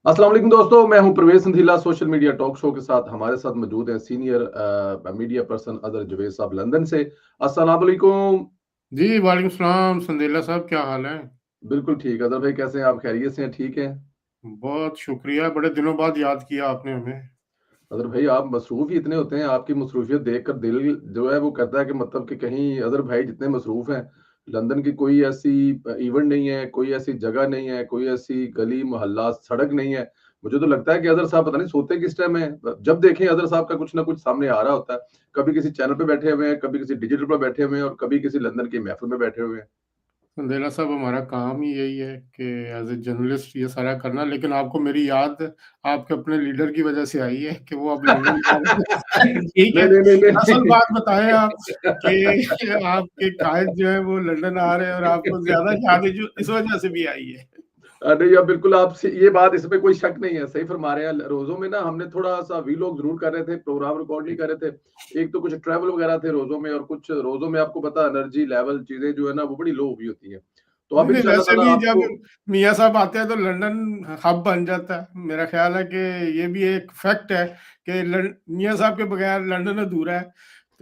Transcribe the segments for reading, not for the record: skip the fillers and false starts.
अस्सलाम वालेकुम दोस्तों, मैं हूं प्रवेश संधीला सोशल मीडिया टॉक शो के साथ। हमारे साथ मौजूद हैं senior media person other Javed साहब लंदन से। अस्सलाम वालेकुम। जी, वालेकुम सलाम संदेला साहब, क्या हाल है? बिल्कुल ठीक। अदर भाई कैसे हैं आप? खैरियत से हैं? ठीक हैं? बहुत शुक्रिया, बड़े दिनों बाद याद किया आपने हमें। अदर भाई आप मसरूफ ही इतने होते हैं, आपकी मसरूफियत देखकर दिल जो है वो कहता है कि मतलब कि कहीं अदर भाई जितने मसरूफ हैं, लंदन की कोई ऐसी इवेंट नहीं है, कोई ऐसी जगह नहीं है, कोई ऐसी गली मोहल्ला सड़क नहीं है। मुझे तो लगता है कि अदर साहब पता नहीं सोते किस टाइम है। जब देखें अदर साहब का कुछ ना कुछ सामने आ रहा होता है। कभी किसी चैनल पे बैठे हुए हैं, कभी किसी डिजिटल पर बैठे हुए हैं और कभी किसी लंदन की महफिल में बैठे हुए हैं। संदेला साहब, हमारा काम ही यही है कि एज़ ए जर्नलिस्ट ये सारा करना, लेकिन आपको मेरी याद आपके अपने लीडर की वजह से आई है कि वो अब लंदन जा रहे हैं। ठीक नहीं है, नहीं नहीं असल नहीं। बात बताएँ आप कि आपके कायद जो है वो लंदन आ रहे हैं और आपको ज़्यादा याद है जो इस वजह से भी आई है। नहीं, अब बिल्कुल आपसे ये बात इसमें कोई शक नहीं है, सही फरमा रहे हैं। रोज़ों में ना हमने थोड़ा-सा वीलॉग ज़रूर कर रहे थे, प्रोग्राम रिकॉर्ड नहीं कर रहे थे। एक तो कुछ ट्रैवल वगैरह थे रोज़ों में और कुछ रोज़ों में आपको पता है एनर्जी लेवल चीज़ें जो है ना वो बड़ी लो हुई होती हैं। तो नहीं, अब नहीं, इंशाल्लाह वैसे ताला भी जब आपको मियाँ साहब आते हैं तो लंदन हब बन जाता है। मेरा ख़्याल है कि ये भी एक फैक्ट है कि लं मियाँ साहब के बगैर लंदन अधूरा है।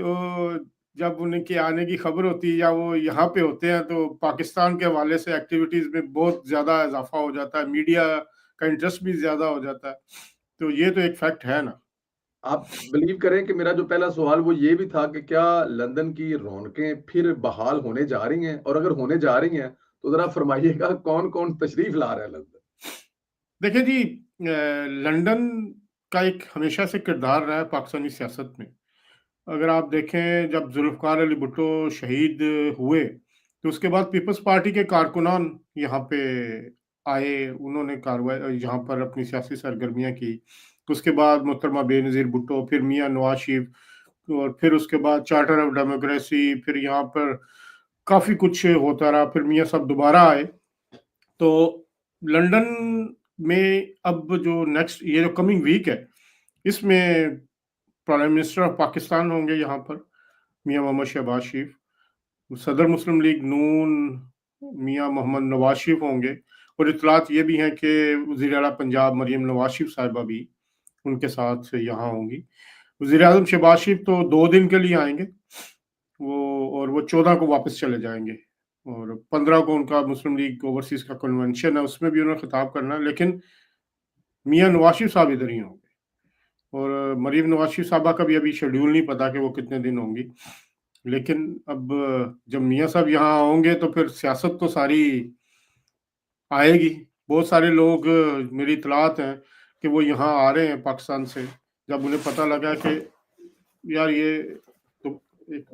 तो जब उनके आने की खबर होती है या वो यहाँ पे होते हैं तो पाकिस्तान के हवाले से एक्टिविटीज़ में बहुत ज़्यादा इज़ाफ़ा हो जाता है, मीडिया का इंटरेस्ट भी ज़्यादा हो जाता है। तो ये तो एक फैक्ट है ना। आप बिलीव करें कि मेरा जो पहला सवाल वो ये भी था कि क्या लंदन की रौनकें फिर बहाल होने जा रही हैं? और अगर होने जा रही हैं, तो ज़रा फरमाइएगा कौन-कौन तशरीफ़ ला रहा है लंदन? देखिए जी, लंदन का एक हमेशा से किरदार रहा है पाकिस्तानी सियासत में। अगर आप देखें जब ज़ुल्फ़िकार अली भुट्टो शहीद हुए, तो उसके बाद पीपल्स पार्टी के कारकुनान यहाँ पे आए, उन्होंने कार्रवाई यहाँ पर अपनी सियासी सरगर्मियाँ की। उसके बाद मोहतरमा बेनज़ीर भुट्टो, फिर मियाँ नवाज़ शरीफ और फिर उसके बाद चार्टर ऑफ डेमोक्रेसी, फिर यहाँ पर काफ़ी कुछ होता रहा, फिर मियाँ साहब दोबारा आए। तो लंदन में अब जो नेक्स्ट ये जो कमिंग वीक है, इसमें प्राइम मिनिस्टर ऑफ पाकिस्तान होंगे यहाँ पर, मियाँ मोहम्मद शहबाज शरीफ। सदर मुस्लिम लीग नून मियाँ मोहम्मद नवाज शरीफ होंगे और इतलात ये भी हैं कि वज़ीर आला पंजाब मरीम नवाज शरीफ साहिबा भी उनके साथ यहाँ होंगी। वज़ीर आज़म शहबाज शरीफ तो 2 दिन के लिए आएँगे, वो 14 को वापस चले जाएँगे और 15 को उनका मुस्लिम लीग ओवरसीज़ का कन्वेंशन है, उसमें भी उन्हें खिताब करना है, लेकिन मियाँ नवाज शरीफ साहब इधर ही होंगे। और मरीम नवाज शरीफ साहबा का भी अभी शेड्यूल नहीं पता कि वो कितने दिन होंगी। लेकिन अब जब मियाँ साहब यहाँ होंगे तो फिर सियासत तो सारी आएगी। बहुत सारे लोग मेरी इत्तलात हैं कि वो यहाँ आ रहे हैं पाकिस्तान से, जब उन्हें पता लगा कि यार ये तो एक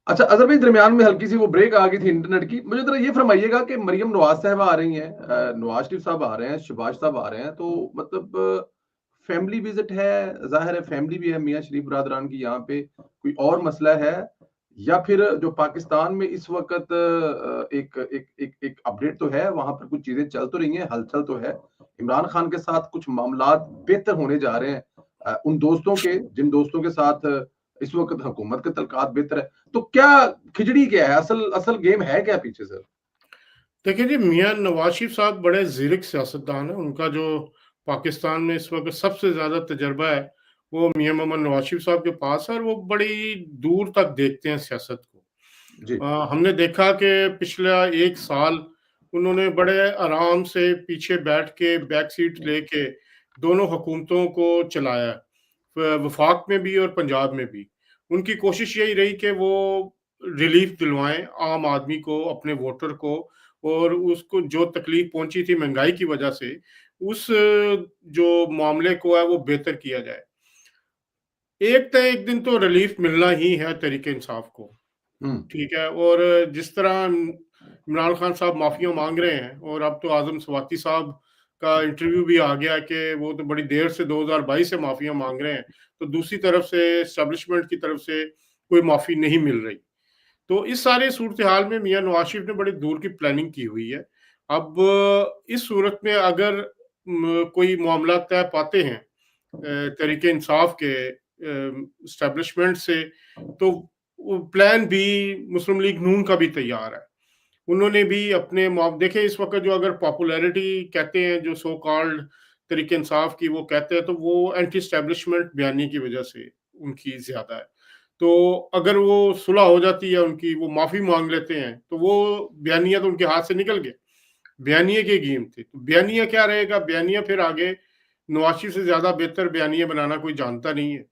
अच्छा, अज़र भाई दरमियान में हल्की-सी वो ब्रेक आ गई थी इंटरनेट की। मुझे ज़रा ये फ़रमाइएगा कि मरियम नवाज़ साहिबा आ रही हैं, नवाज़ शरीफ साहब आ रहे हैं, शहबाज साहब आ रहे हैं, तो मतलब फैमिली विज़िट है, ज़ाहिर है फैमिली भी है मियाँ शरीफ बरादरान की यहाँ पे, कोई और मसला है? या फिर जो पाकिस्तान में इस वक़्त एक एक एक एक अपडेट तो है, वहाँ पर कुछ चीज़ें चल तो रही हैं, हलचल तो है। इमरान खान के साथ कुछ मामलात बेहतर होने जा रहे हैं। उन दोस्तों के जिन दोस्तों के साथ इस वक़्त हुकूमत के तल्क़ात बेहतर है। तो क्या खिचड़ी क्या है? असल असल गेम है क्या पीछे सर? देखिए जी, मियाँ नवाज शरीफ साहब बड़े ज़ीरक सियासतदान हैं। उनका जो पाकिस्तान में इस वक़्त सबसे ज़्यादा तजुर्बा है, वो मियाँ मोहम्मद नवाज शरीफ साहब के पास है और वो बड़ी दूर तक देखते हैं सियासत को। जी। हमने देखा कि पिछला 1 साल उन्होंने बड़े आराम से पीछे बैठ के बैक सीट लेके दोनों हुकूमतों को चलाया, वफ़ाक में भी और पंजाब में भी। उनकी कोशिश यही रही कि वो रिलीफ़ दिलवाएँ आम आदमी को, अपने वोटर को और उसको जो तकलीफ़ पहुँची थी महँगाई की वजह से, उस जो मामले को है वो बेहतर किया जाए। एक त एक दिन तो रिलीफ़ मिलना ही है तहरीक-ए-इंसाफ को। हुँ। ठीक है, और जिस तरह इमरान खान साहब माफ़िया माँग रहे हैं और अब तो आज़म स्वाति साहब का इंटरव्यू भी आ गया कि वो तो बड़ी देर से 2022 से माफ़िया माँग रहे हैं, तो दूसरी तरफ से एस्टेब्लिशमेंट की तरफ से कोई माफ़ी नहीं मिल रही। तो इस सारे सूरत-ए-हाल में मियाँ नवाज़ शरीफ ने बड़ी दूर की प्लानिंग की हुई है। अब इस सूरत में अगर कोई मामला तय पाते हैं तहरीक-ए-इंसाफ के एस्टेब्लिशमेंट से, तो वो प्लान बी मुस्लिम लीग नून का भी तैयार है। उन्होंने भी अपने देखे इस वक्त जो अगर पॉपुलैरिटी कहते हैं जो सो कॉल्ड तरीके इंसाफ की वो कहते हैं, तो वो एंटी एस्टेब्लिशमेंट बयानी की वजह से उनकी ज्यादा है। तो अगर वो सुलह हो जाती है उनकी, वो माफी मांग लेते हैं, तो वो बयानिया तो उनके हाथ से निकल गए, बयानिया की गेम थी। तो बयानिया क्या रहेगा, बयानिया फिर आगे नवाज शरीफ से ज्यादा बेहतर बयानिया बनाना कोई जानता नहीं है।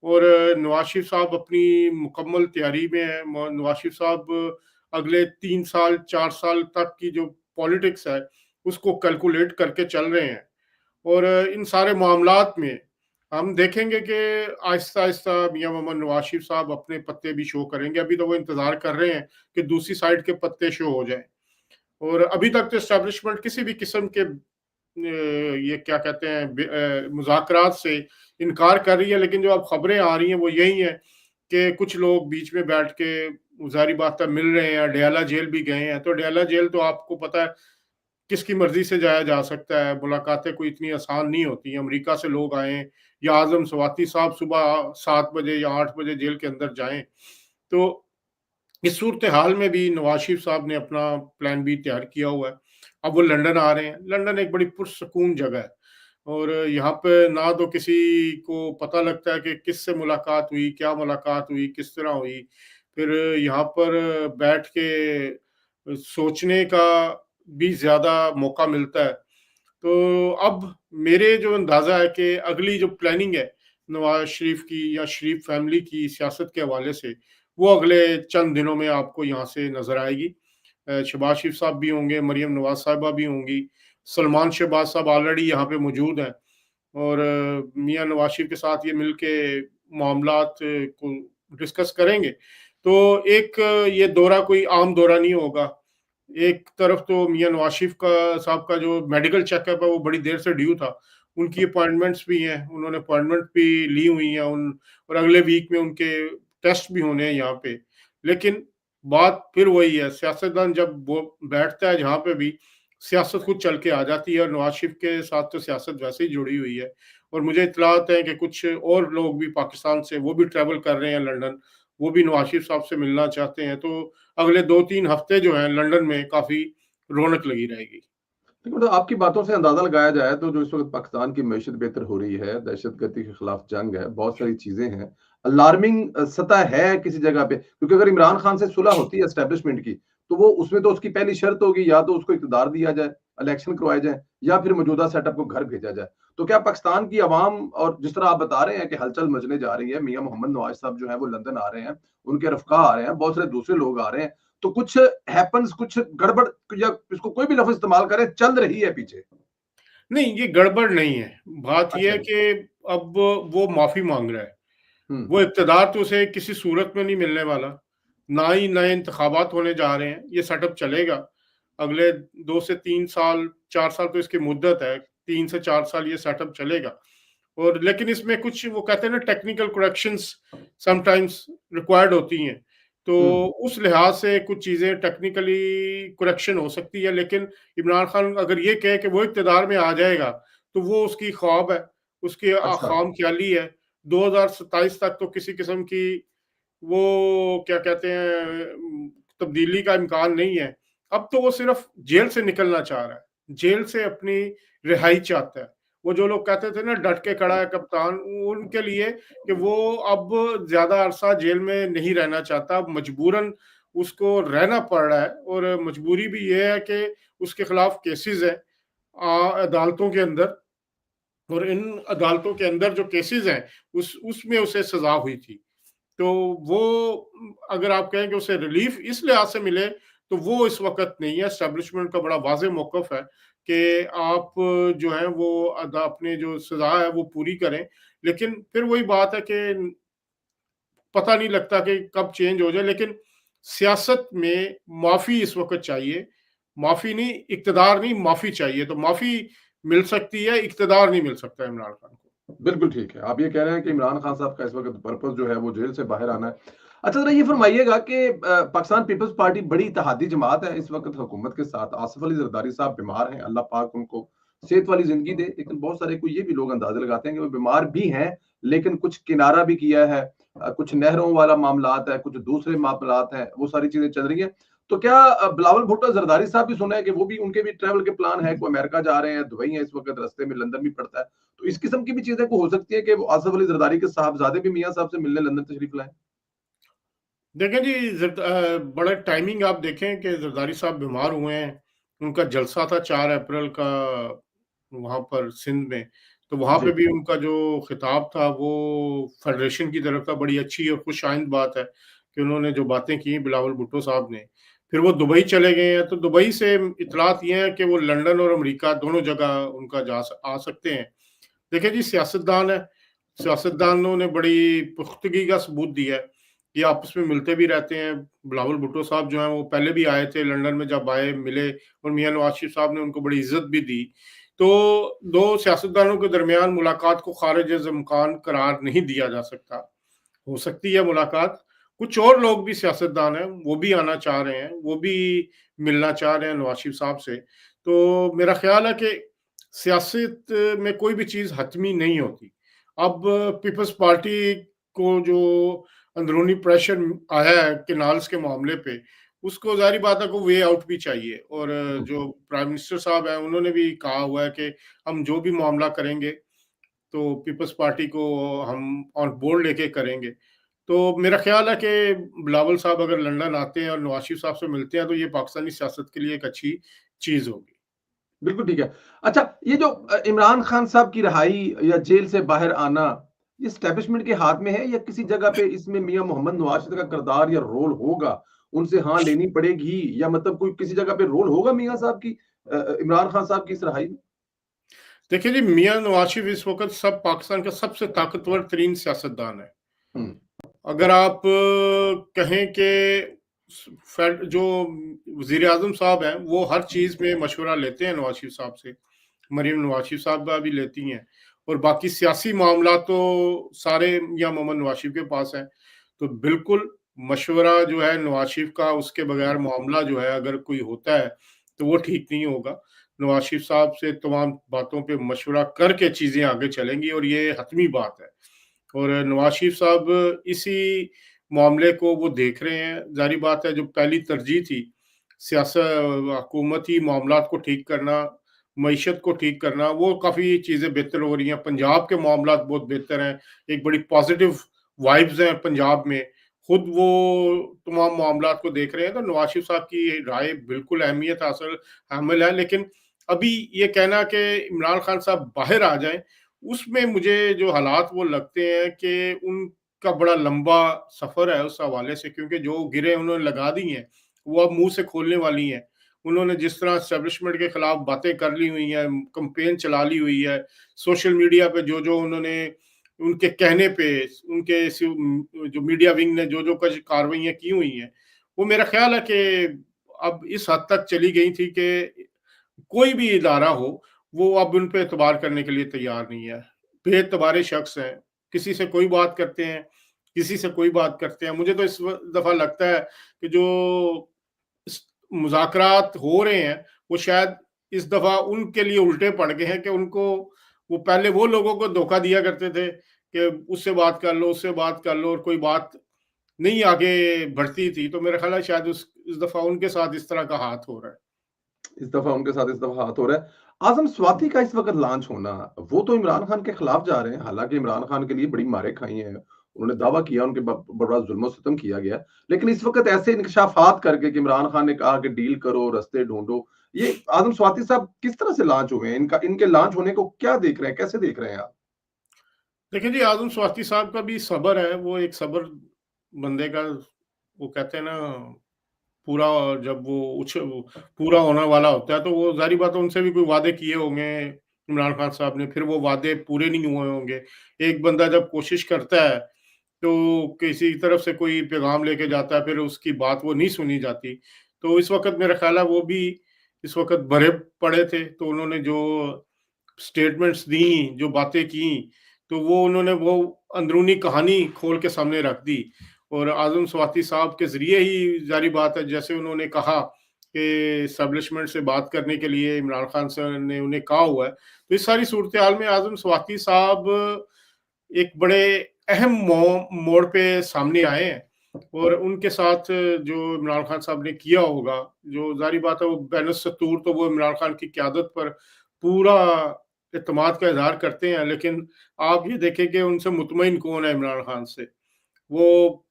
और नवाज शरीफ साहब अपनी मुकम्मल तैयारी में है। नवाज शरीफ साहब अगले 3 साल 4 साल तक की जो पॉलिटिक्स है उसको कैलकुलेट करके चल रहे हैं। और इन सारे मामलात में हम देखेंगे कि आहिस्ता आहिस्ता मियां मोहम्मद नवाज शरीफ साहब अपने पत्ते भी शो करेंगे। अभी तो वो इंतजार कर रहे हैं कि दूसरी साइड के पत्ते शो हो जाए। और अभी तक तो एस्टेब्लिशमेंट किसी भी किस्म के ये क्या कहते हैं मुज़ाकरात से इनकार कर रही है। लेकिन जो अब खबरें आ रही हैं वो यही है कि कुछ लोग बीच में बैठ के ज़ाहिर बात है मिल रहे हैं। डयाला जेल भी गए हैं, तो डयाला जेल तो आपको पता है किसकी मर्जी से जाया जा सकता है। मुलाकातें कोई इतनी आसान नहीं होती। अमेरिका से लोग आए या आजम स्वाति साहब सुबह 7 बजे या 8 बजे जेल के अंदर जाएं। तो इस सूरत हाल में भी नवाज शरीफ साहब ने अपना प्लान बी तैयार किया हुआ है। अब वो लंदन आ रहे हैं। लंदन एक बड़ी पुरसकून जगह है, और यहाँ पे ना तो किसी को पता लगता है कि किससे मुलाकात हुई, क्या मुलाकात हुई, किस तरह हुई। फिर यहाँ पर बैठ के सोचने का भी ज्यादा मौका मिलता है। तो अब मेरे जो अंदाजा है कि अगली जो प्लानिंग है नवाज शरीफ की या शरीफ फैमिली की सियासत के हवाले से, वो अगले चंद दिनों में आपको यहाँ से नजर आएगी। शहबाज शरीफ साहब भी होंगे, मरियम नवाज साहिबा भी होंगी, सलमान शहबाज साहब ऑलरेडी यहाँ पे मौजूद हैं। और मियां नवाज शरीफ के साथ ये मिलके मामलात को डिस्कस करेंगे। तो एक ये दौरा कोई आम दौरा नहीं होगा। एक तरफ तो मियां नवाज शरीफ का साहब का जो मेडिकल चेकअप है वो बड़ी देर से ड्यू था। उनकी अपॉइंटमेंट्स भी हैं, उन्होंने अपॉइंटमेंट भी ली हुई हैं उन, और अगले वीक में उनके टेस्ट भी होने हैं यहाँ पे। लेकिन बात फिर वही है, सियासतदान जब वो बैठता है जहाँ पे भी, सियासत खुद चल के आ जाती है। और नवाज शरीफ के साथ तो सियासत वैसे ही जुड़ी हुई है। और मुझे इत्तलात है कि कुछ और लोग भी पाकिस्तान से वो भी ट्रैवल कर रहे हैं लंदन, वो भी नवाज शरीफ साहब से मिलना चाहते हैं। तो अगले 2-3 हफ्ते जो हैं लंदन में काफी रौनक लगी रहेगी। देखो, तो आपकी बातों से अंदाजा लगाया जाए तो जो इस वक्त पाकिस्तान की मैशत बेहतर हो रही है, दहशतगर्दी के खिलाफ जंग है, बहुत सारी चीजें हैं। अलार्मिंग सतह है किसी जगह पे, क्योंकि अगर इमरान खान से सुलह होती है एस्टेब्लिशमेंट की, तो वो उसमें तो उसकी पहली शर्त होगी या तो उसको इक़्तिदार दिया जाए, इलेक्शन करवाए जाए, या फिर मौजूदा सेटअप को घर भेजा जाए। तो क्या पाकिस्तान की अवाम, और जिस तरह आप बता रहे हैं कि हलचल मचने जा रही है, मियां मोहम्मद नवाज साहब जो है वो लंदन आ रहे हैं, उनके रफ़्क़ा आ रहे हैं, बहुत सारे दूसरे लोग आ रहे हैं, तो कुछ हैपेंस, कुछ गड़बड़, या इसको कोई भी लफ्ज़ इस्तेमाल करें, चल रही है पीछे। नहीं, ये गड़बड़ नहीं है। बात ये अच्छा है जी। कि अब वो माफी मांग रहा है। हुँ, वो इक़्तिदार तो उसे किसी सूरत में नहीं मिलने वाला। ना ही नए इंतखाबात होने जा रहे हैं। ये सेटअप चलेगा। अगले 2 से 3 साल, 4 साल तो इसकी मुद्दत है। 3 से 4 साल ये सेटअप चलेगा। और लेकिन इसमें कुछ वो कहते हैं ना टेक्निकल करेक्शंस समटाइम्स रिक्वायर्ड होती हैं। तो हुँ, उस लिहाज से कुछ चीज़ें टेक्निकली करेक्शन हो सकती है। लेकिन इमरान खान अगर ये कहे कि वो इक़्तिदार में आ जाएगा, तो वो उसकी ख्वाब है, उसकी अच्छा। ख़ामख़याली है। 2027 तक तो किसी किस्म की वो क्या कहते हैं तब्दीली का इम्कान नहीं है। अब तो वो सिर्फ जेल से निकलना चाह रहा है, जेल से अपनी रिहाई चाहता है। वो जो लोग कहते थे ना डट के खड़ा है कप्तान, उनके लिए कि वो अब ज्यादा अरसा जेल में नहीं रहना चाहता, अब मजबूरन उसको रहना पड़ रहा है। और मजबूरी भी ये है कि उसके खिलाफ केसेस है अदालतों के अंदर, और इन अदालतों के अंदर जो केसेस हैं उसमें उसे सजा हुई थी। तो वो अगर आप कहें कि उसे रिलीफ इस लिहाज से मिले, तो वो इस वक्त नहीं है। एस्टेब्लिशमेंट का बड़ा वाज़ेह मौक़िफ़ है कि आप जो है वो अपने जो सज़ा है वो पूरी करें। लेकिन फिर वही बात है कि पता नहीं लगता कि कब चेंज हो जाए। लेकिन सियासत में माफ़ी इस वक्त चाहिए। माफ़ी नहीं, इक़्तिदार नहीं, माफ़ी चाहिए। तो माफ़ी मिल सकती है, इक़्तिदार नहीं मिल सकता इमरान खान को। बिल्कुल ठीक है। आप ये कह रहे हैं कि इमरान खान साहब का इस वक़्त पर्पज़ जो है वो जेल से बाहर आना है। अच्छा, ज़रा ये फ़रमाइएगा कि पाकिस्तान पीपल्स पार्टी बड़ी इत्तेहादी जमात है इस वक़्त हुकूमत के साथ। आसिफ अली ज़रदारी साहब बीमार हैं, अल्लाह पाक उनको सेहत वाली ज़िंदगी दे। लेकिन बहुत सारे को ये भी लोग अंदाज़ा लगाते हैं कि वो बीमार भी हैं, लेकिन कुछ किनारा भी किया है। कुछ नहरों वाला मामलात है, कुछ दूसरे मामलात हैं, वो सारी चीज़ें चल रही हैं। तो क्या बिलावल भुट्टो जरदारी साहब भी सुना है कि वो भी उनके भी ट्रैवल के प्लान है, कोई अमेरिका जा रहे हैं, दुबई है इस वक्त, रास्ते में लंदन भी पड़ता है, तो इस किस्म की भी चीजें को हो सकती है कि वो आसिफ अली जरदारी के साहबजादे भी मियां साहब से मिलने लंदन तशरीफ लाएं? देखें जी, बड़ा टाइमिंग आप देखें कि जरदारी साहब बीमार हुए हैं। उनका जलसा था 4 अप्रैल का वहां पर सिंध में, तो वहां पे जी। भी उनका जो खिताब था वो फेडरेशन की तरफ था। बड़ी अच्छी और खुश आइंद बात है कि उन्होंने जो बातें की बिलावल भुट्टो साहब ने। फिर वो दुबई चले गए हैं, तो दुबई से इतलात ये है कि वो लंदन और अमेरिका दोनों जगह उनका आ सकते हैं। देखिए जी, सियासतदान है, सियासतदानों ने बड़ी पुख्तगी का सबूत दिया है, ये आपस में मिलते भी रहते हैं। बिलावल भुट्टो साहब जो हैं वो पहले भी आए थे लंदन में, जब आए मिले और मियां नवाज शरीफ साहब ने उनको बड़ी इज्जत भी दी। तो दो सियासतदानों के दरमियान मुलाकात को खारिज इम्कान करार नहीं दिया जा सकता। हो सकती है मुलाकात, कुछ और लोग भी सियासतदान हैं, वो भी आना चाह रहे हैं, वो भी मिलना चाह रहे हैं नवाज शरीफ साहब से। तो मेरा ख्याल है कि सियासत में कोई भी चीज़ हतमी नहीं होती। अब पीपल्स पार्टी को जो अंदरूनी प्रेशर आया है केनाल्स के मामले पे, उसको ज़ाहिर बात है को वे आउट भी चाहिए। और जो प्राइम मिनिस्टर साहब हैं, उन्होंने भी कहा हुआ है कि हम जो भी मामला करेंगे, तो पीपल्स पार्टी को हम ऑन बोर्ड लेके करेंगे। तो मेरा ख्याल है कि बिलावल साहब अगर लंदन आते हैं और नवाज शरीफ साहब से मिलते हैं, तो ये पाकिस्तानी सियासत के लिए एक अच्छी चीज़ होगी। बिल्कुल ठीक है। अच्छा, ये जो इमरान खान साहब की रिहाई या जेल से बाहर आना, ये एस्टेब्लिशमेंट के हाथ में है या किसी जगह पे इसमें मियां मोहम्मद नवाज शरीफ का किरदार या रोल होगा? उनसे हाँ लेनी पड़ेगी या मतलब कोई किसी जगह पे रोल होगा मियां साहब की इमरान खान साहब की इस रिहाई में? देखिए जी, मियां नवाज शरीफ इस वक्त सब पाकिस्तान का सबसे ताकतवर तरीन सियासतदान है। हुँ। अगर आप कहें कि जो वजीर आजम साहब हैं, वो हर चीज़ में मशवरा लेते हैं नवाज शरीफ साहब से, मरीम नवाज शरीफ साहब भी लेती हैं, और बाकी सियासी मामला तो सारे या मोहम्मद नवाज शरीफ के पास हैं। तो बिल्कुल मशवरा जो है नवाज शरीफ का, उसके बगैर मामला जो है अगर कोई होता है तो वो ठीक नहीं होगा। नवाज शरीफ साहब से तमाम बातों पे मशवरा करके चीज़ें आगे चलेंगी, और ये हतमी बात है। और नवाज शरीफ साहब इसी मामले को वो देख रहे हैं। ज़ाहिर बात है, जो पहली तरजीह थी हुकूमती मामलात को ठीक करना, मईशत को ठीक करना, वो काफ़ी चीज़ें बेहतर हो रही हैं। पंजाब के मामलात बहुत बेहतर हैं, एक बड़ी पॉजिटिव वाइब्स हैं पंजाब में। खुद वो तमाम मामलात को देख रहे हैं, तो नवाज शरीफ साहब की राय बिल्कुल अहमियत हासिल हामिल है। लेकिन अभी ये कहना कि इमरान खान साहब बाहर आ जाएँ, उसमें मुझे जो हालात वो लगते हैं कि उनका बड़ा लंबा सफ़र है उस हवाले से, क्योंकि जो गिरें उन्होंने लगा दी हैं, वो अब मुँह से खोलने वाली हैं। उन्होंने जिस तरह एस्टेब्लिशमेंट के खिलाफ बातें कर ली हुई हैं, कैंपेन चला ली हुई है, सोशल मीडिया पे जो-जो उन्होंने उनके कहने पे, उनके जो मीडिया विंग ने जो-जो कुछ कार्रवाइयाँ की हुई हैं, वो मेरा ख़्याल है कि अब इस हद तक चली गई थी कि कोई भी इदारा हो, वो अब उन पे एतबार करने के लिए तैयार नहीं है। बेएतबारे शख्स हैं, किसी से कोई बात करते हैं, किसी से कोई बात करते हैं। मुझे तो इस दफ़ा लगता है कि जो इस मुज़ाकरात हो रहे हैं, वो शायद इस दफ़ा उनके लिए उल्टे पड़ गए हैं कि उनको वो पहले वो लोगों को धोखा दिया करते थे कि उससे बात कर लो, उससे बात कर लो, और कोई बात नहीं आगे बढ़ती थी। तो मेरा ख़्याल है शायद उस इस दफ़ा उनके साथ इस तरह का हाथ हो रहा है। इस दफ़ा उनके साथ इस दफ़ा हाथ हो रहा है। आज़म स्वाति का इस वक़्त लॉन्च होना, वो तो इमरान खान के खिलाफ जा रहे हैं, हालाँकि इमरान खान के लिए बड़ी मारें खाई हैं। उन्होंने दावा किया उनके बड़ा ज़ुल्म-ओ-सितम किया गया। लेकिन इस वक़्त ऐसे इंकशाफ़ात करके कि इमरान खान ने कहा कि डील करो, रास्ते ढूँढो, ये आज़म स्वाति साहब किस तरह से लॉन्च हुए हैं? इनके लॉन्च होने को क्या देख रहे हैं? कैसे देख रहे हैं आप? देखिए जी, आज़म स्वाति साहब का भी सब्र है, वो एक सब्र बंदे का, वो कहते हैं ना, पूरा जब वो पूरा होने वाला होता है, तो वो ज़ाहिर बात है उनसे भी कोई वादे किए होंगे इमरान खान साहब ने, फिर वो वादे पूरे नहीं हुए होंगे। एक बंदा जब कोशिश करता है, तो किसी तरफ से कोई पैगाम लेके जाता है, फिर उसकी बात वो नहीं सुनी जाती। तो इस वक़्त मेरा ख़्याल है वो भी इस वक़्त भरे पड़े थे, तो उन्होंने जो स्टेटमेंट्स दी, जो बातें की, तो वो उन्होंने वो अंदरूनी कहानी खोल के सामने रख दी। और आज़म स्वाति साहब के ज़रिए ही ज़ाहिर बात है, जैसे उन्होंने कहा कि एस्टेब्लिशमेंट से बात करने के लिए इमरान खान सर ने उन्हें कहा हुआ है। तो इस सारी सूरत-ए-हाल में आज़म स्वाति साहब एक बड़े अहम मोड़ पे सामने आए हैं। और उनके साथ जो इमरान खान साहब ने किया होगा, जो ज़ाहिर बात है वो बैनुस्सतूर तो वो इमरान खान की क़यादत पर पूरा एतमाद का इज़हार करते हैं, लेकिन आप ये देखें कि उनसे मुतमईन कौन है इमरान खान से? वो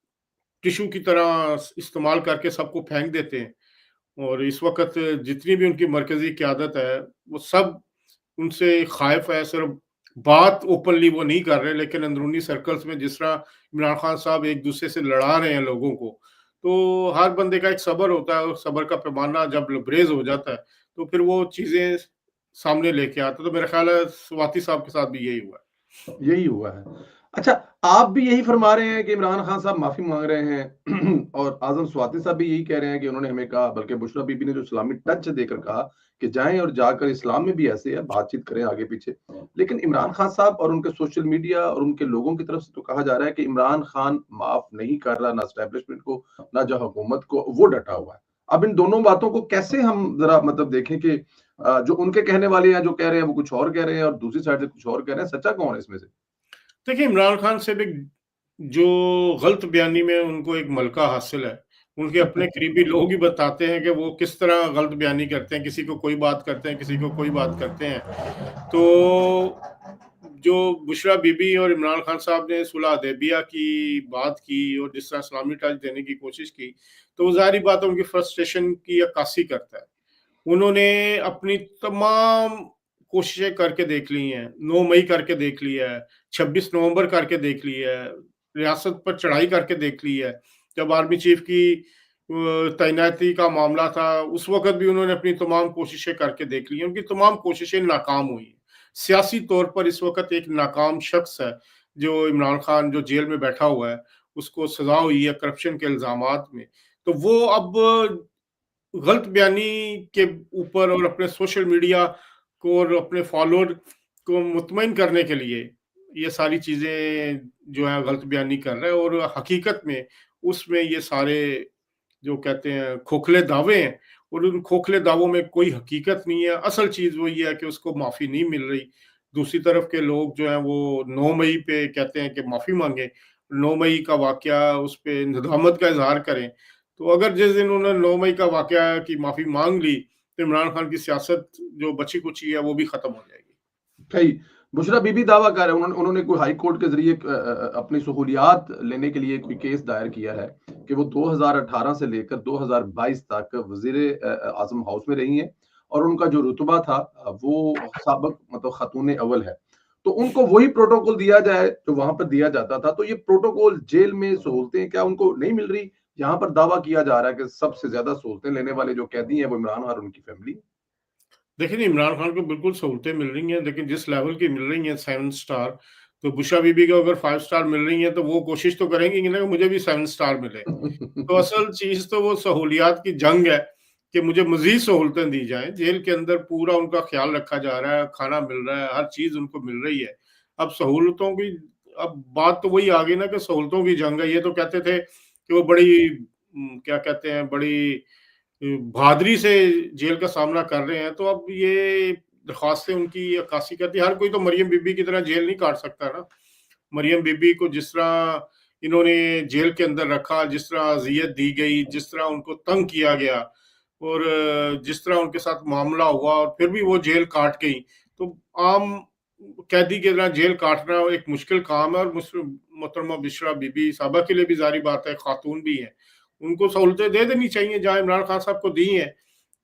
टिश्यू की तरह इस्तेमाल करके सबको फेंक देते हैं। और इस वक़्त जितनी भी उनकी मरकज़ी क़यादत है, वो सब उनसे ख़ाइफ़ है। सिर्फ़ बात ओपनली वो नहीं कर रहे, लेकिन अंदरूनी सर्कल्स में जिस तरह इमरान खान साहब एक-दूसरे से लड़ा रहे हैं लोगों को, तो हर बंदे का एक सब्र होता है और सब्र का पैमाना जब लबरेज़ हो जाता है, तो फिर वो चीज़ें सामने लेके आता है। तो मेरा ख़्याल है स्वाति साहब के साथ भी यही हुआ है। यही हुआ है। अच्छा, आप भी यही फरमा रहे हैं कि इमरान खान साहब माफ़ी माँग रहे हैं और आज़म स्वाति साहब भी यही कह रहे हैं कि उन्होंने हमें कहा, बल्कि बुशरा बीबी ने जो इस्लामी टच देकर कहा कि जाएँ और जाकर इस्लाम में भी ऐसे है, बातचीत करें आगे-पीछे। लेकिन इमरान खान साहब और उनके सोशल मीडिया और उनके लोगों की तरफ से तो कहा जा रहा है कि इमरान खान माफ़ नहीं कर रहा, ना एस्टेब्लिशमेंट को, ना जो हुकूमत को, वो डटा हुआ है। अब इन दोनों बातों को कैसे हम ज़रा मतलब देखें कि जो उनके कहने वाले हैं, जो कह रहे हैं, वो कुछ और कह रहे हैं और दूसरी साइड से कुछ और कह रहे हैं, सच्चा कौन है इसमें से? देखिए, इमरान खान से भी जो गलत बयानी में उनको एक मलका हासिल है, उनके अपने करीबी लोग ही बताते हैं कि वो किस तरह गलत बयानी करते हैं, किसी को कोई बात करते हैं, किसी को कोई बात करते हैं। तो जो बुशरा बीबी और इमरान खान साहब ने सुलह हुदैबिया की बात की और जिस तरह इस्लामी टच देने की कोशिश की, तो ज़ाहिर-सी बात है उनकी फ्रस्ट्रेशन की अक्कासी करता है। उन्होंने अपनी तमाम कोशिशें करके देख ली हैं, 9 मई करके देख लिया है, 26 नवंबर करके देख लिया है, रियासत पर चढ़ाई करके देख ली है। जब आर्मी चीफ की तैनाती का मामला था, उस वक़्त भी उन्होंने अपनी तमाम कोशिशें करके देख ली हैं, उनकी तमाम कोशिशें नाकाम हुई हैं। सियासी तौर पर इस वक़्त एक नाकाम शख्स है, जो इमरान खान जो जेल में बैठा हुआ है, उसको सज़ा हुई है करप्शन के इल्ज़ामात में। तो वो अब गलत बयानी के ऊपर और अपने सोशल मीडिया को और अपने फॉलोअर को मुतमईन करने के लिए ये सारी चीज़ें जो है गलत बयानी कर रहा है और हकीकत में उसमें ये सारे जो कहते हैं खोखले दावे हैं और उन खोखले दावों में कोई हकीकत नहीं है। असल चीज़ वो ये है कि उसको माफ़ी नहीं मिल रही। दूसरी तरफ के लोग जो हैं वो 9 मई पे कहते हैं कि माफ़ी माँगे। 9 मई का वाक़या उस पे नदामत का इज़हार करें। तो अगर जिस दिन उन्होंने 9 मई का वाक़या की माफ़ी माँग ली, तो इमरान खान की सियासत जो बची-कुची है वो भी ख़त्म हो जाएगी। सही। बुशरा बीबी दावा कर रहे हैं, उन्होंने कोई हाई कोर्ट के ज़रिए अपनी सहूलियात लेने के लिए कोई केस दायर किया है कि वो 2018 से लेकर 2022 तक वज़ीर-ए-आज़म हाउस में रही हैं और उनका जो रुतबा था वो साबिक़ मतलब ख़ातून अव्वल है। तो उनको वही प्रोटोकॉल दिया जाए जो वहाँ पर दिया जाता था। तो ये प्रोटोकॉल जेल में सहूलतें क्या उनको नहीं मिल रही? यहाँ पर दावा किया जा रहा है कि सबसे ज़्यादा सहूलतें लेने वाले जो कैदी हैं वो इमरान खान और उनकी फैमिली। देखिए, नहीं इमरान खान को बिल्कुल सहूलतें मिल रही हैं, लेकिन जिस लेवल की मिल रही हैं 7 स्टार, तो बुशरा बीबी को अगर 5 स्टार मिल रही हैं, तो वो कोशिश तो करेंगी कि ना मुझे भी 7 स्टार मिले। तो असल चीज़ तो वो सहूलियात की जंग है कि मुझे मज़ीद सहूलतें दी जाएँ। जेल के अंदर पूरा उनका ख़्याल रखा जा रहा है, खाना मिल रहा है, हर चीज़ उनको मिल रही है। अब सहूलतों की अब बात तो वही आ गई ना कि सहूलतों की जंग है। ये तो कहते थे कि वो बड़ी क्या कहते हैं, बड़ी बहादुरी से जेल का सामना कर रहे हैं, तो अब ये दरख्वास्तें उनकी अक्कासी करती है। हर कोई तो मरियम बीबी की तरह जेल नहीं काट सकता ना। मरियम बीबी को जिस तरह इन्होंने जेल के अंदर रखा, जिस तरह अज़ियत दी गई, जिस तरह उनको तंग किया गया और जिस तरह उनके साथ मामला हुआ और फिर भी वो जेल काट गई, तो आम कैदी की तरह जेल काटना एक मुश्किल काम है और मोहतरमा बिशरा बीबी साहबा के लिए भी ज़ाहिर बात है, खातून भी हैं। उनको सहूलतें दे देनी चाहिए, जहाँ इमरान खान साहब को दी हैं,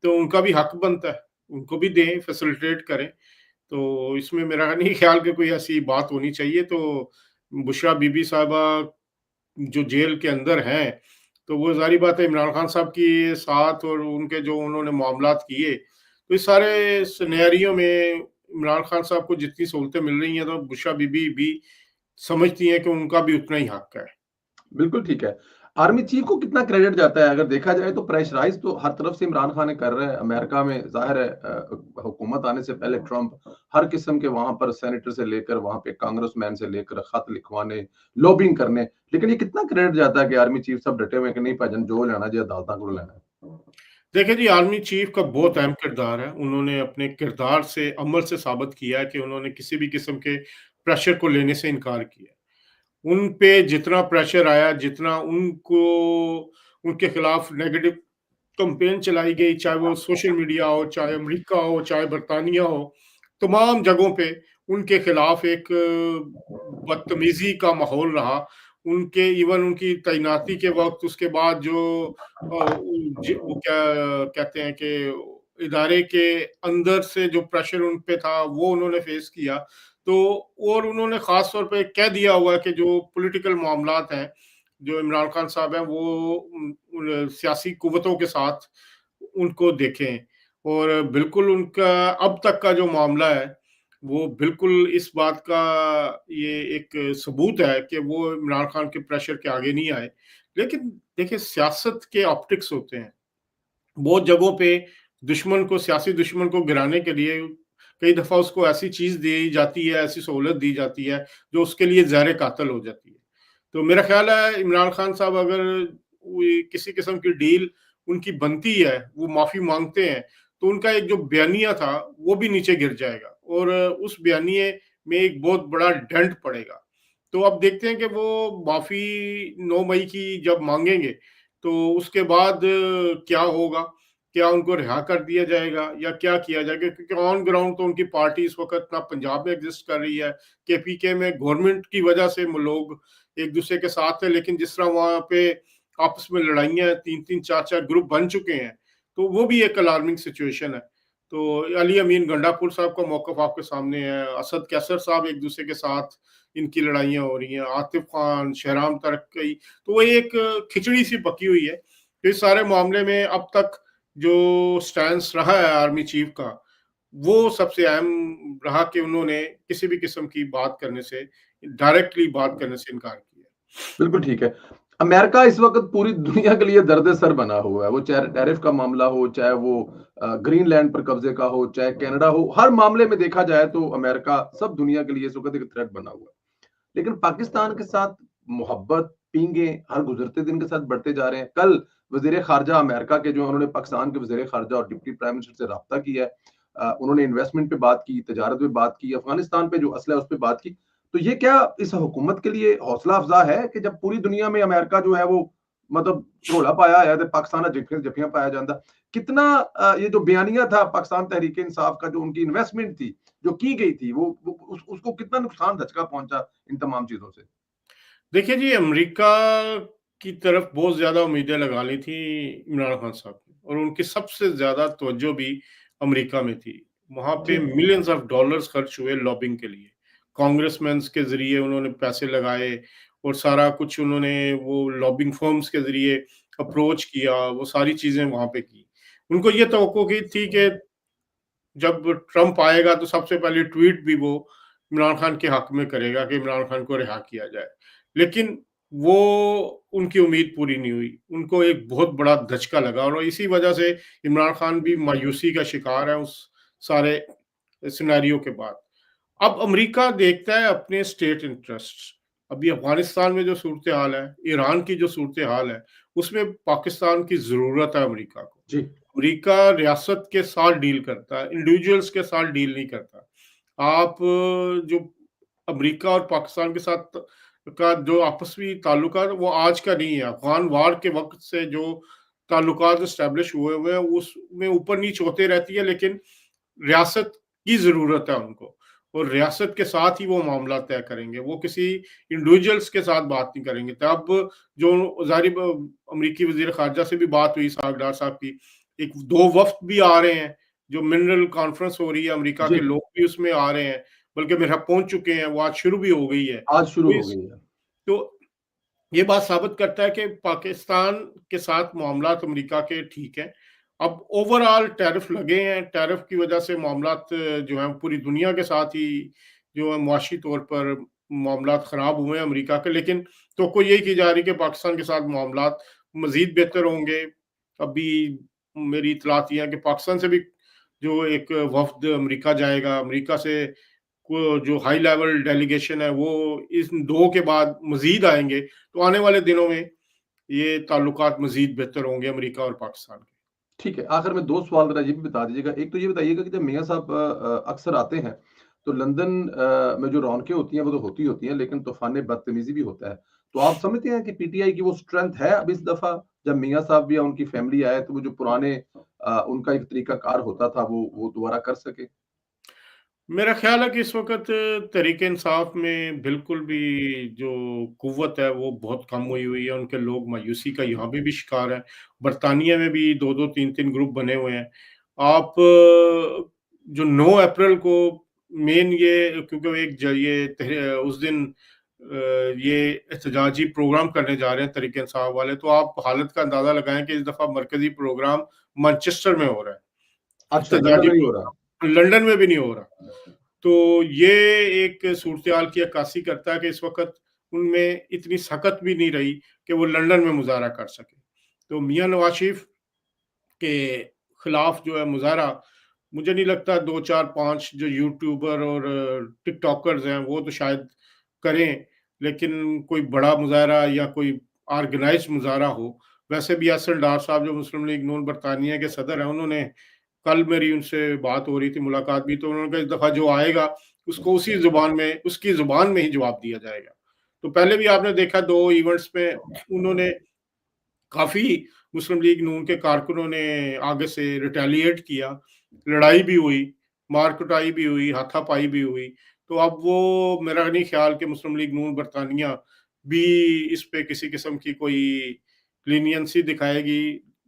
तो उनका भी हक बनता है, उनको भी दें, फैसिलिटेट करें। तो इसमें मेरा नहीं ख्याल कि कोई ऐसी बात होनी चाहिए। तो बुशरा बीबी साहिबा जो जेल के अंदर हैं, तो वो ज़ाहिर बात है इमरान खान साहब के साथ और उनके जो उन्होंने मामलात किए, तो इस सारे सिनेरियो में इमरान खान साहब को जितनी सहूलतें मिल रही हैं, तो बुशरा बीबी भी समझती हैं कि उनका भी उतना ही हक है। बिल्कुल ठीक है। आर्मी चीफ को कितना क्रेडिट जाता है? अगर देखा जाए तो प्रेशराइज़ तो हर तरफ से इमरान खान कर रहे हैं। अमेरिका में ज़ाहिर है हुकूमत आने से पहले ट्रंप हर किस्म के वहाँ पर सेनेटर से लेकर वहाँ पे कांग्रेसमैन से लेकर खत लिखवाने, लॉबिंग करने। लेकिन ये कितना क्रेडिट जाता है कि आर्मी चीफ सब डटे हुए हैं कि नहीं भाईजान जो लेना जी अदालतां को लेना है। देखिए जी, आर्मी चीफ का बहुत अहम किरदार है। उन्होंने अपने किरदार से, अमल से साबित किया है कि उन्होंने किसी भी किस्म के प्रेशर को लेने से इनकार किया। उन पे जितना प्रेशर आया, जितना उनको उनके खिलाफ नेगेटिव कैंपेन चलाई गई, चाहे वो सोशल मीडिया हो, चाहे अमेरिका हो, चाहे बरतानिया हो, तमाम जगहों पे उनके खिलाफ एक बदतमीजी का माहौल रहा। उनके इवन उनकी तैनाती के वक्त, उसके बाद जो वो क्या कहते हैं कि इदारे के अंदर से जो प्रेशर उन पे था, वो उन्होंने फेस किया। तो और उन्होंने खास तौर पे कह दिया हुआ है कि जो पॉलिटिकल मामलात हैं, जो इमरान खान साहब हैं, वो सियासी कुव्वतों के साथ उनको देखें। और बिल्कुल उनका अब तक का जो मामला है, वो बिल्कुल इस बात का ये एक सबूत है कि वो इमरान खान के प्रेशर के आगे नहीं आए। लेकिन देखिए, सियासत के ऑप्टिक्स होते हैं। बहुत जगहों पे दुश्मन को, सियासी दुश्मन को गिराने के लिए कई दफ़ा उसको ऐसी चीज़ दी जाती है, ऐसी सहूलत दी जाती है, जो उसके लिए ज़हर कातल हो जाती है। तो मेरा ख़्याल है इमरान खान साहब अगर कोई किसी किस्म की डील उनकी बनती है, वो माफ़ी माँगते हैं, तो उनका एक जो बयानिया था, वो भी नीचे गिर जाएगा और उस बयानिए में एक बहुत बड़ा डेंट पड़ेगा। तो अब देखते हैं कि वो माफ़ी 9 मई की जब माँगेंगे, तो उसके बाद क्या होगा? क्या उनको रिहा कर दिया जाएगा या क्या किया जाएगा? क्योंकि ऑन ग्राउंड तो उनकी पार्टी इस वक़्त ना पंजाब में एग्ज़िस्ट कर रही है, केपीके में गवर्नमेंट की वजह से लोग एक-दूसरे के साथ हैं, लेकिन जिस तरह वहाँ पे आपस में लड़ाइयाँ 3-3 4-4 ग्रुप बन चुके हैं, तो वो भी एक अलार्मिंग सिचुएशन है। तो अली अमीन गंडापुर साहब का मौक़िफ़ आपके सामने है, असद कैसर साहब एक-दूसरे के साथ इनकी लड़ाइयाँ हो रही हैं, आतिफ़ खान, शहराम तरक्की, तो वो एक खिचड़ी-सी पकी हुई है। तो इस सारे मामले में अब तक जो स्टैंस रहा है आर्मी चीफ का, वो सबसे अहम रहा कि उन्होंने किसी भी किस्म की बात करने से, डायरेक्टली बात करने से इनकार किया। बिल्कुल ठीक है। अमेरिका इस वक़्त पूरी दुनिया के लिए दर्द-ए-सर बना हुआ है। वो चाहे टैरिफ का मामला हो, चाहे वो ग्रीनलैंड पर कब्ज़े का हो, चाहे कनाडा हो, हर मामले में देखा जाए तो अमेरिका सब दुनिया के लिए इस वक़्त एक थ्रेट बना हुआ है। लेकिन पाकिस्तान के साथ मोहब्बत, पींगे हर गुज़रते दिन के साथ बढ़ते जा रहे हैं। कल वज़ीर-ए-ख़ारजा अमेरिका के जो उन्होंने पाकिस्तान के वज़ीर-ए-ख़ारजा और डिप्टी प्राइम मिनिस्टर से राब्ता किया है। उन्होंने इन्वेस्टमेंट पे बात की, तजारत पे बात की, अफ़गानिस्तान पे जो असला है उस पे बात की। तो ये क्या इस हुकूमत के लिए हौसला अफ़ज़ा है कि जब पूरी दुनिया में अमेरिका जो है वो मतलब धरोला पाया है ते पाकिस्तान जफ्फियां पाया जाता। कितना ये जो बयानिया था पाकिस्तान तहरीक-ए-इंसाफ का, जो उनकी इन्वेस्टमेंट थी, जो की गई थी, वो उसको कितना नुकसान धचका पहुंचा इन तमाम चीज़ों से? देखिए जी, अमेरिका की तरफ बहुत ज़्यादा उम्मीदें लगा ली थी इमरान खान साहब ने, और उनकी सबसे ज़्यादा तवज्जो भी अमेरिका में थी। वहाँ पे जी, मिलियंस ऑफ डॉलर्स खर्च हुए लॉबिंग के लिए। कांग्रेसमैन्स के ज़रिए उन्होंने पैसे लगाए और सारा कुछ उन्होंने वो लॉबिंग फर्म्स के ज़रिए अप्रोच किया, वो सारी चीज़ें वहाँ पे की। उनको ये तवक्को की थी कि जब ट्रंप आएगा तो सबसे पहले ट्वीट भी वो इमरान खान के हक में करेगा कि इमरान खान को रिहा किया जाए। लेकिन वो उनकी उम्मीद पूरी नहीं हुई। उनको एक बहुत बड़ा धचका लगा और इसी वजह से इमरान खान भी मायूसी का शिकार है उस सारे सिनेरियो के बाद। अब अमेरिका देखता है अपने स्टेट इंटरेस्ट्स। अभी अफ़गानिस्तान में जो सूरत-ए-हाल है, ईरान की जो सूरत-ए-हाल है, उसमें पाकिस्तान की ज़रूरत है अमेरिका को। जी, अमेरिका रियासत के साथ डील करता है, इंडिविजुअल्स के साथ डील नहीं करता। आप जो अमेरिका और पाकिस्तान के साथ का जो आपसी ताल्लुकात वो आज का नहीं है। अफ़गान वार के वक़्त से जो ताल्लुकात एस्टेब्लिश हुए हुए हैं, उसमें ऊपर-नीच होते रहती है, लेकिन रियासत की ज़रूरत है उनको और रियासत के साथ ही वो मामला तय करेंगे। वो किसी इंडिविजुअल्स के साथ बात नहीं करेंगे। तब जो ज़ाहिर अमेरिकी वज़ीर ख़ारजा से भी बात हुई सागडार साहब की, एक 2 वफ़्द भी आ रहे हैं, जो मिनरल कॉन्फ्रेंस हो रही है, अमेरिका जी, के लोग भी उसमें आ रहे हैं, बल्कि मेरे यहाँ पहुँच चुके हैं, वो आज शुरू भी हो गई है। आज शुरू तो हो इस गई है। तो ये बात साबित करता है कि पाकिस्तान के साथ मामलात अमेरिका के ठीक हैं। अब ओवरऑल टैरिफ लगे हैं, टैरिफ की वजह से मामलात जो हैं पूरी दुनिया के साथ ही जो है मुआशी तौर पर मामलात ख़राब हुए हैं अमेरिका के, लेकिन तो यही की जा रही है कि पाकिस्तान के साथ मामलात मज़ीद बेहतर होंगे। अभी मेरी इत्तलात ये है कि पाकिस्तान से भी जो एक वफ़्द अमेरिका जाएगा, अमेरिका से को जो हाई लेवल डेलीगेशन है वो इस 2 के बाद मज़ीद आएँगे, तो आने वाले दिनों में ये ताल्लुकात मज़ीद बेहतर होंगे अमेरिका और पाकिस्तान के। ठीक है, आखिर में 2 सवाल ज़रा ये भी बता दीजिएगा। एक तो ये बताइएगा कि जब मियाँ साहब अक्सर आते हैं, तो लंदन में जो रौनकें होती हैं वो तो होती हैं, लेकिन तूफ़ान बदतमीज़ी भी होता है। तो आप समझते हैं कि पीटीआई की वो स्ट्रेंथ है अब इस दफ़ा, जब मियाँ साहब भी या उनकी फैमिली आए तो वो जो पुराने उनका एक तरीक़ाकार होता था वो दोबारा कर सके? मेरा ख़्याल है कि इस वक़्त तहरीक-ए-इंसाफ़ में बिल्कुल भी जो क़ुव्वत है वो बहुत कम हुई हुई है, उनके लोग मायूसी का यहाँ पे भी शिकार हैं। बरतानिया में भी 2-2 3-3 ग्रुप बने हुए हैं। आप जो 9 अप्रैल को मेन ये क्योंकि एक ज ये तह उस दिन ये एहतजाजी प्रोग्राम करने जा रहे हैं तहरीक-ए-इंसाफ़ वाले, तो आप हालत का अंदाज़ा लगाएँ कि इस दफ़ा मरकज़ी प्रोग्राम मैनचेस्टर में हो रहा है। अच्छा, लंदन एहतजाजी में नहीं हो रहा। प्रोग्राम लंदन में भी नहीं हो रहा। तो ये एक सूरत-ए-हाल की अक्कासी करता है कि इस वक़्त उनमें इतनी सकत भी नहीं रही कि वो लंदन में मुज़ाहरा कर सकें। तो मियाँ नवाज़ शरीफ के खिलाफ जो है मुज़ाहरा, मुझे नहीं लगता 2, 4, 5 जो यूट्यूबर और टिकटॉकर्स हैं वो तो शायद करें, लेकिन कोई बड़ा मुज़ाहरा या कोई ऑर्गेनाइज़्ड मुज़ाहरा हो। वैसे भी हसन डार साहब जो मुस्लिम लीग नून बरतानिया के सदर हैं, उन्होंने कल मेरी उनसे बात हो रही थी, मुलाकात भी, तो उन्होंने कहा इस दफ़ा जो आएगा उसको उसी ज़ुबान में उसकी ज़ुबान में ही जवाब दिया जाएगा। तो पहले भी आपने देखा 2 इवेंट्स में उन्होंने काफ़ी मुस्लिम लीग नून के कारकुनों ने आगे से रिटेलिएट किया, लड़ाई भी हुई, मार-कुटाई भी हुई, हाथापाई भी हुई। तो अब वो मेरा नहीं ख़्याल कि मुस्लिम लीग नून बरतानिया भी इस पे किसी किस्म की कोई लीनियंसी दिखाएगी,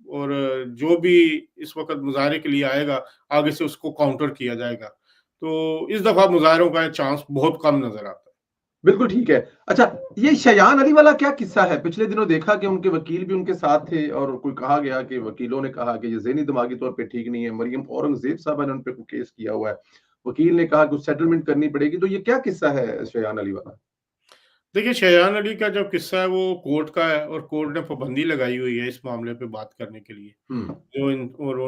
और जो भी इस वक़्त मुज़ाहरे के लिए आएगा, आगे से उसको काउंटर किया जाएगा। तो इस दफ़ा मुज़ाहरों का चांस बहुत कम नज़र आता है। बिल्कुल ठीक है। अच्छा, ये शयान अली वाला क्या किस्सा है? पिछले दिनों देखा कि उनके वकील भी उनके साथ थे और कोई कहा गया कि वकीलों ने कहा कि ये ज़हनी दिमागी तौर पे ठीक नहीं है। मरियम औरंगज़ेब साहबा ने उन पे कोई केस किया हुआ है। वकील ने कहा कुछ सेटलमेंट करनी पड़ेगी, तो ये क्या किस्सा है शयान अली वाला? देखिए, शयान अली का जो किस्सा है वो कोर्ट का है, और कोर्ट ने पाबंदी लगाई हुई है इस मामले पे बात करने के लिए। हुँ, जो इन और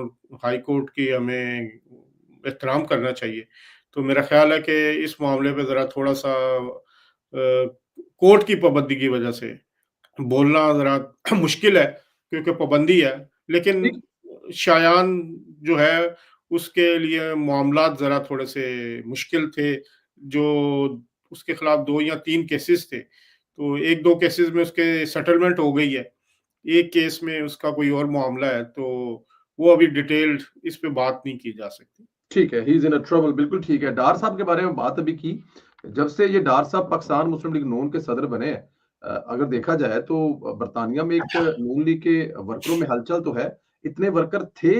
हाई कोर्ट की हमें एहतराम करना चाहिए। तो मेरा ख़्याल है कि इस मामले पे ज़रा थोड़ा-सा कोर्ट की पाबंदी की वज़ह से बोलना ज़रा मुश्किल है, क्योंकि पाबंदी है। लेकिन ठीक। शायान जो है उसके लिए मामलात ज़रा थोड़े-से मुश्किल थे, जो उसके खिलाफ 2 या 3 केसेस थे। तो 1-2 केसेस में उसके सेटलमेंट हो गई है। एक केस में उसका कोई और मामला है, तो वो अभी डिटेल्ड इस पे बात नहीं की जा सकती। ठीक है, he is in a trouble, बिल्कुल ठीक है। डार साहब के बारे में बात अभी की। जब से ये डार साहब पाकिस्तान मुस्लिम लीग नून के सदर बने हैं, अगर देखा जाए तो बरतानिया में एक नून लीग के वर्करों में हलचल तो है। इतने वर्कर थे,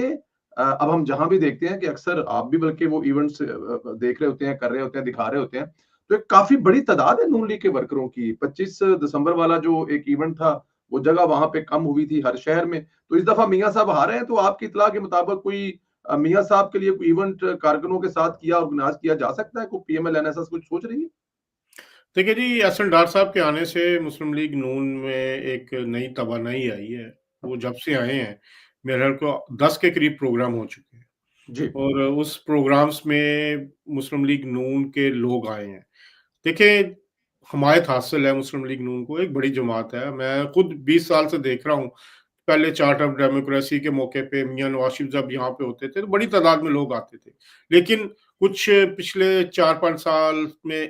अब हम जहाँ भी देखते हैं कि अक्सर आप भी बल्कि वो इवेंट्स देख रहे होते हैं, कर रहे होते हैं, दिखा रहे होते हैं। तो एक काफ़ी बड़ी तादाद है नून लीग के वर्करों की। 25 दिसंबर वाला जो एक इवेंट था, वो जगह वहाँ पे कम हुई थी हर शहर में। तो इस दफ़ा मियाँ साहब आ रहे हैं, तो आपकी इत्तला के मुताबिक कोई मियाँ साहब के लिए कोई इवेंट कारकुनों के साथ किया ऑर्गेनाइज़ किया जा सकता है? कोई पीएमएल एनएसएस कुछ सोच रही है? देखिए जी, एहसन डार साहब के आने से मुस्लिम लीग नून में एक नई तवानाई आई है। वो जब से आए हैं, मेरे ख़्याल को 10 के करीब प्रोग्राम हो चुके हैं, जी। और उस प्रोग्राम्स में मुस्लिम लीग नून के लोग आए हैं। देखिए, हमायत हासिल है मुस्लिम लीग नून को, एक बड़ी जमात है। मैं खुद 20 साल से देख रहा हूँ, पहले चार्ट ऑफ डेमोक्रेसी के मौके पे मियाँ नवाज़ शरीफ जब यहाँ पे होते थे, तो बड़ी तादाद में लोग आते थे। लेकिन कुछ पिछले 4-5 साल में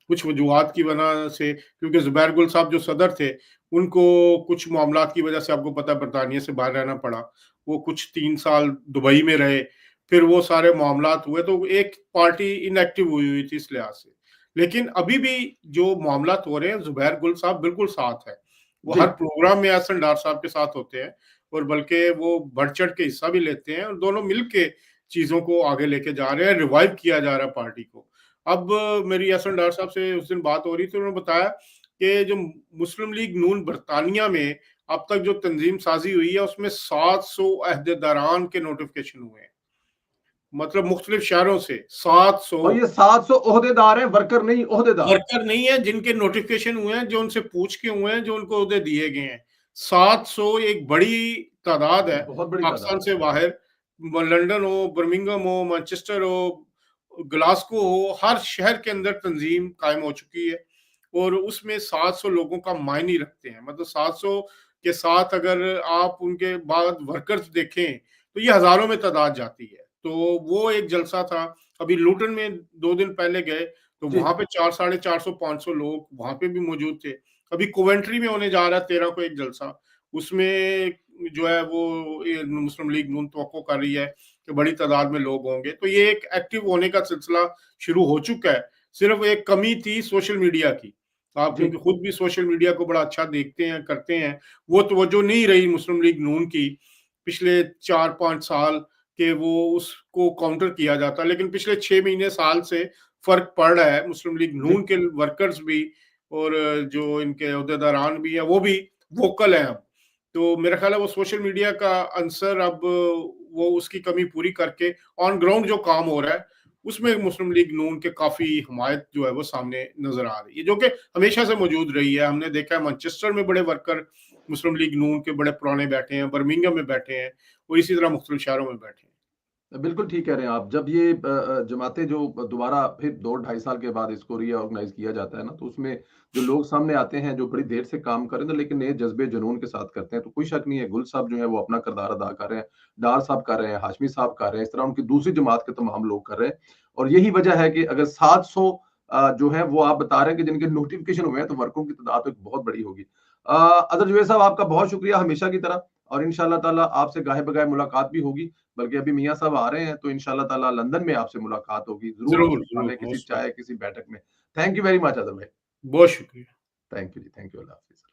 कुछ वजूहात की वजह से, क्योंकि ज़ुबैर गुल साहब जो सदर थे, उनको कुछ मामलात की वजह से आपको पता है बरतानिया से बाहर रहना पड़ा। वो कुछ 3 साल दुबई में रहे, फिर वो सारे मामलात हुए, तो एक पार्टी इनएक्टिव हुई हुई थी इस लिहाज से। लेकिन अभी भी जो मामलात हो रहे हैं, ज़ुबैर गुल साहब बिल्कुल साथ है। वो जी। हर प्रोग्राम में एहसन डार साहब के साथ होते हैं, और बल्कि वो बढ़-चढ़ के हिस्सा भी लेते हैं, और दोनों मिल के चीज़ों को आगे लेके जा रहे हैं, रिवाइव किया जा रहा है पार्टी को। अब मेरी एहसन डार साहब से उस दिन बात हो रही थी, उन्होंने बताया कि जो मुस्लिम लीग नून बरतानिया में अब तक जो तंजीम साज़ी हुई है, उसमें 700 अहदेदारान के नोटिफ़िकेशन हुए हैं। मतलब मुख्तलिफ शहरों से 700 और ये 700 ओहदेदार हैं, वर्कर नहीं, ओहदेदार। वर्कर नहीं है, जिनके नोटिफ़िकेशन हुए हैं, जो उनसे पूछ के हुए हैं, जो उनको ओहदे दिए गए हैं। 700 एक बड़ी तादाद है। बहुत बड़ी पाकिस्तान तादाद से बाहर लंदन हो, बर्मिंघम हो, मैनचेस्टर हो, ग्लासगो हो, हर शहर के अंदर तंजीम कायम हो चुकी है, और उसमें 700 लोगों का मायने रखते हैं। मतलब 700 के साथ अगर आप उनके बाद वर्कर्स देखें, तो ये हज़ारों में तादाद जाती है। तो वो एक जलसा था, अभी लुटन में 2 दिन पहले गए, तो जी, वहाँ पे 4 साढ़े 400 500 लोग वहाँ पे भी मौजूद थे। अभी कोवेंट्री में होने जा रहा है 13 को एक जलसा, उसमें जो है वो ये मुस्लिम लीग नून तवक्को कर रही है कि बड़ी तादाद में लोग होंगे। तो ये एक एक्टिव होने का सिलसिला शुरू हो चुका है। सिर्फ एक कमी थी सोशल मीडिया की। आप जी। क्योंकि खुद भी सोशल मीडिया को बड़ा अच्छा देखते हैं, करते हैं, वो तवज्जो नहीं रही मुस्लिम लीग नून की पिछले 4-5 साल के वो उसको काउंटर किया जाता। लेकिन पिछले 6 महीने साल से फ़र्क पड़ रहा है। मुस्लिम लीग जी। नून के वर्कर्स भी और जो इनके ओहदेदारान भी हैं, वो भी वोकल हैं अब। तो मेरा ख़्याल है वो सोशल मीडिया का अंसर अब वो उसकी कमी पूरी करके ऑन ग्राउंड जो काम हो रहा है, उसमें मुस्लिम लीग नून के काफ़ी हिमायत जो है वो सामने नज़र आ रही है, जो कि हमेशा से मौजूद रही है। हमने देखा है मैनचेस्टर में बड़े वर्कर मुस्लिम लीग नून के बड़े पुराने बैठे हैं, बर्मिंघम में बैठे हैं, और इसी तरह मुख्तलिफ शहरों में बैठे हैं। बिल्कुल ठीक कह रहे हैं आप। जब ये जमातें जो दोबारा फिर 2 ढाई साल के बाद इसको रीऑर्गनाइज़ किया जाता है ना, तो उसमें जो लोग सामने आते हैं, जो बड़ी देर से काम कर रहे हैं ना, लेकिन नए जज़्बे, जुनून के साथ करते हैं, तो कोई शक नहीं है, गुल साहब जो है वो अपना किरदार अदा कर रहे हैं, डार साहब कर रहे हैं, हाशमी साहब कर रहे हैं, इस तरह उनकी दूसरी जमात के तमाम लोग कर रहे हैं। और यही वजह है कि अगर 700 जो है वो आप बता रहे हैं कि जिनके नोटिफ़िकेशन हुए हैं, तो वर्करों की तादाद तो एक बहुत बड़ी होगी। अदर जुबैर साहब, आपका बहुत शुक्रिया हमेशा की तरह, और इंशाअल्लाह ताला आपसे गाहे-बगाए मुलाकात भी होगी। बल्कि अभी मियाँ साहब आ रहे हैं, तो इंशाअल्लाह ताला लंदन में आपसे मुलाकात होगी। ज़रूर ज़रूर, किसी ज़रूर, बहाने, किसी मोस्ट चाय, वेलकम। किसी बैठक में। Thank you very much other भाई। बहुत शुक्रिया। Thank you ji, thank you. अल्लाह हाफ़िज़।